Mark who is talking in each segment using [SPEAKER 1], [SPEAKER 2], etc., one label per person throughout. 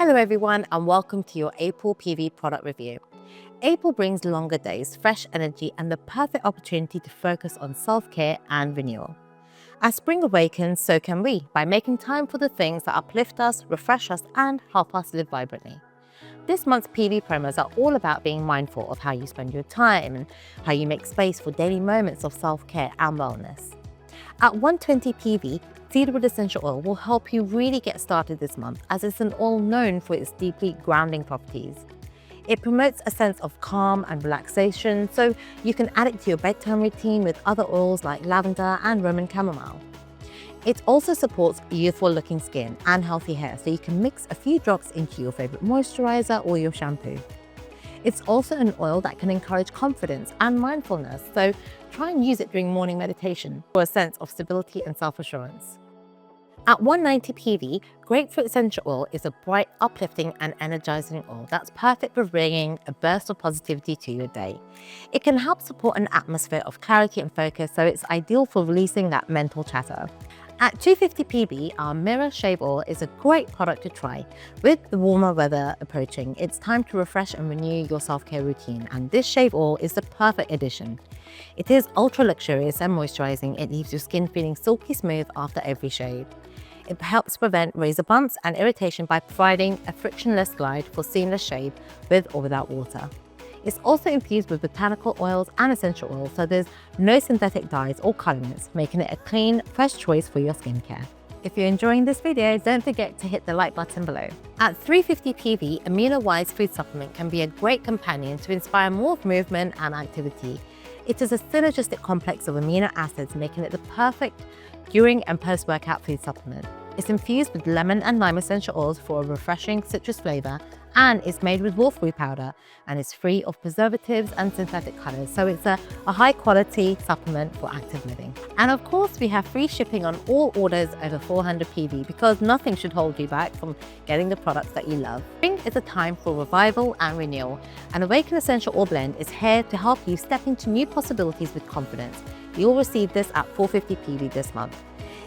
[SPEAKER 1] Hello everyone and welcome to your April PV product review. April brings longer days, fresh energy and the perfect opportunity to focus on self-care and renewal. As spring awakens, so can we, by making time for the things that uplift us, refresh us and help us live vibrantly. This month's PV promos are all about being mindful of how you spend your time and how you make space for daily moments of self-care and wellness. At 120 PV, Cedarwood Essential Oil will help you really get started this month, as it's an oil known for its deeply grounding properties. It promotes a sense of calm and relaxation, so you can add it to your bedtime routine with other oils like lavender and Roman chamomile. It also supports youthful looking skin and healthy hair, so you can mix a few drops into your favorite moisturizer or your shampoo. It's also an oil that can encourage confidence and mindfulness, so try and use it during morning meditation for a sense of stability and self-assurance. At 190 PV, Grapefruit Essential Oil is a bright, uplifting and energizing oil that's perfect for bringing a burst of positivity to your day. It can help support an atmosphere of clarity and focus, so it's ideal for releasing that mental chatter. At 250 PV, our Mirror Shave Oil is a great product to try. With the warmer weather approaching, it's time to refresh and renew your self-care routine, and this shave oil is the perfect addition. It is ultra luxurious and moisturizing. It leaves your skin feeling silky smooth after every shave. It helps prevent razor bumps and irritation by providing a frictionless glide for seamless shave with or without water. It's also infused with botanical oils and essential oils, so there's no synthetic dyes or colorants, making it a clean, fresh choice for your skincare. If you're enjoying this video, don't forget to hit the like button below. At 350 PV, AminoWise food supplement can be a great companion to inspire more movement and activity. It is a synergistic complex of amino acids, making it the perfect during and post-workout food supplement. It's infused with lemon and lime essential oils for a refreshing citrus flavor, and is made with raw fruit powder and is free of preservatives and synthetic colors, so it's a high quality supplement for active living. And of course, we have free shipping on all orders over 400 PV, because nothing should hold you back from getting the products that you love. Spring is a time for revival and renewal, and Awaken Essential Oil Blend is here to help you step into new possibilities with confidence. You'll receive this at 450 PV this month.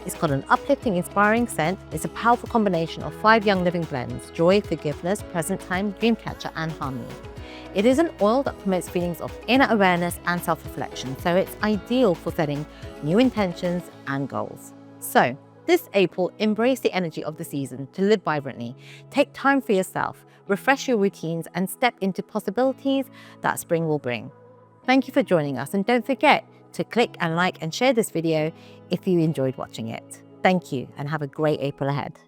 [SPEAKER 1] It's got an uplifting, inspiring scent. It's a powerful combination of 5 Young Living blends: joy, forgiveness, present time, dreamcatcher, and harmony. It is an oil that promotes feelings of inner awareness and self-reflection, so it's ideal for setting new intentions and goals. So, this April, embrace the energy of the season to live vibrantly. Take time for yourself, refresh your routines, and step into possibilities that spring will bring. Thank you for joining us, and don't forget to click and like and share this video if you enjoyed watching it. Thank you and have a great April ahead.